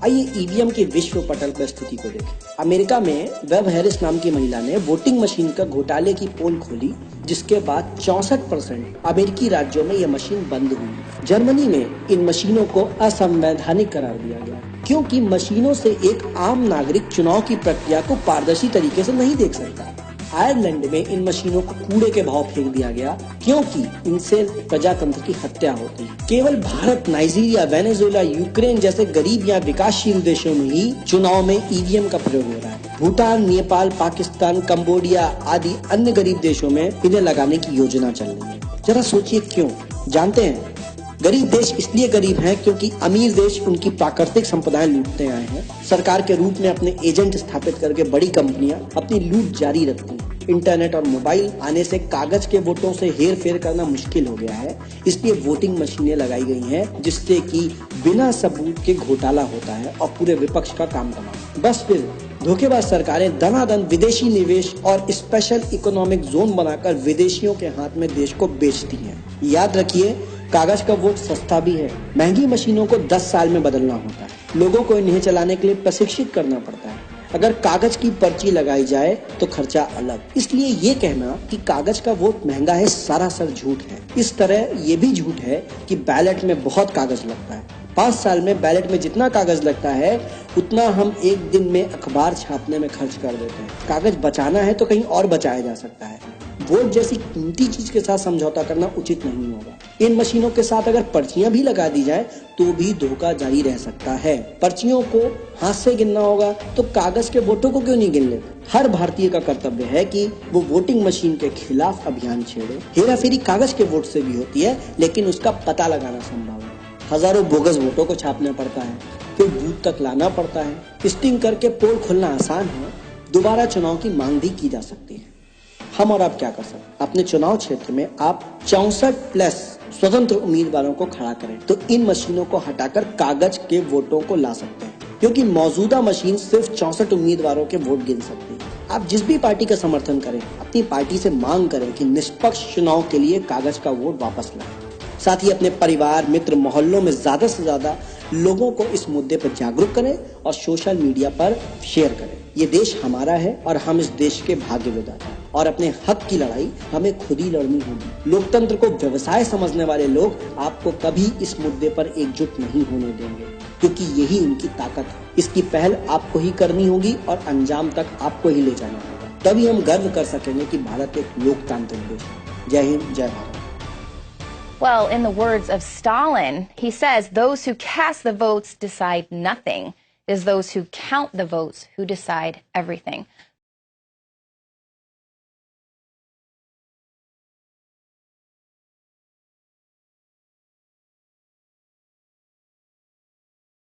आइए ईवीएम की विश्व पटल पर स्थिति को देखें। अमेरिका में वेब हैरिस नाम की महिला ने वोटिंग मशीन का घोटाले की पोल खोली, जिसके बाद 64% अमेरिकी राज्यों में यह मशीन बंद हुई। जर्मनी में इन मशीनों को असंवैधानिक करार दिया गया, क्योंकि मशीनों से एक आम नागरिक चुनाव की प्रक्रिया को पारदर्शी तरीके से नहीं देख सकता। आयरलैंड में इन मशीनों को कूड़े के भाव फेंक दिया गया, क्योंकि इनसे प्रजातंत्र की हत्या होती है। केवल भारत, नाइजीरिया, वेनेजुएला, यूक्रेन जैसे गरीब या विकासशील देशों में ही चुनाव में ईवीएम का प्रयोग हो रहा है। भूटान, नेपाल, पाकिस्तान, कंबोडिया आदि अन्य गरीब देशों में इन्हें लगाने की योजना चल रही है। जरा सोचिए क्यों? जानते हैं, गरीब देश इसलिए गरीब हैं क्योंकि अमीर देश उनकी प्राकृतिक संपदाएं लूटते आए हैं। सरकार के रूप में अपने एजेंट स्थापित करके बड़ी कंपनियां अपनी लूट जारी रखती हैं। इंटरनेट और मोबाइल आने से कागज के वोटों से हेर फेर करना मुश्किल हो गया है, इसलिए वोटिंग मशीनें लगाई गई हैं, जिससे कि बिना सबूत के घोटाला होता है और पूरे विपक्ष का काम तमाम। बस फिर धोखेबाज सरकारें दनादन विदेशी निवेश और स्पेशल इकोनॉमिक जोन बनाकर विदेशियों के हाथ में देश को बेचती हैं। याद रखिए, कागज का वोट सस्ता भी है। महंगी मशीनों को 10 साल में बदलना होता है। लोगों को इन्हें चलाने के लिए प्रशिक्षित करना पड़ता है। अगर कागज की पर्ची लगाई जाए तो खर्चा अलग। इसलिए ये कहना कि कागज का वोट महंगा है सरासर झूठ है। इस तरह ये भी झूठ है कि बैलेट में बहुत कागज लगता है। 5 साल में बैलेट में जितना कागज लगता है, उतना हम एक दिन में अखबार छापने में खर्च कर देते हैं। कागज बचाना है तो कहीं और बचाया जा सकता है। वोट जैसी कीमती चीज के साथ समझौता करना उचित नहीं होगा। इन मशीनों के साथ अगर पर्चियां भी लगा दी जाए तो भी धोखा जारी रह सकता है। पर्चियों को हाथ से गिनना होगा तो कागज के वोटों को क्यों नहीं गिन लेते? हर भारतीय का कर्तव्य है कि वो वोटिंग मशीन के खिलाफ अभियान छेड़े। हेराफेरी कागज के वोट से भी होती है, लेकिन उसका पता लगाना संभव है। हजारों बोगस वोटों को छापना पड़ता है, फिर बूथ तक लाना पड़ता है। स्टिंग करके पोल खोलना आसान है, दोबारा चुनाव की मांग भी की जा सकती है। हम और आप क्या कर सकते हैं? अपने चुनाव क्षेत्र में आप 64+ स्वतंत्र उम्मीदवारों को खड़ा करें तो इन मशीनों को हटाकर कागज के वोटों को ला सकते हैं, क्योंकि मौजूदा मशीन सिर्फ 64 उम्मीदवारों के वोट गिन सकती है। आप जिस भी पार्टी का समर्थन करें, अपनी पार्टी से मांग करें कि निष्पक्ष चुनाव के लिए कागज का वोट वापस लाएं। साथ ही अपने परिवार, मित्र, मोहल्लों में ज्यादा से ज्यादा लोगों को इस मुद्दे पर जागरूक करें और सोशल मीडिया पर शेयर करें। ये देश हमारा है और हम इस देश के भाग्य विधाता हैं, और अपने हक की लड़ाई हमें खुद ही लड़नी होगी। लोकतंत्र को व्यवसाय समझने वाले लोग आपको कभी इस मुद्दे पर एकजुट नहीं होने देंगे, क्योंकि यही उनकी ताकत है। इसकी पहल आपको ही करनी होगी और अंजाम तक आपको ही ले जाना होगा। तभी हम गर्व कर सकेंगे कि भारत एक लोकतांत्रिक देश है। जय हिंद, जय Bharat. Well, in the words of Stalin, he says, those who cast the votes decide nothing. It is those who count the votes who decide everything.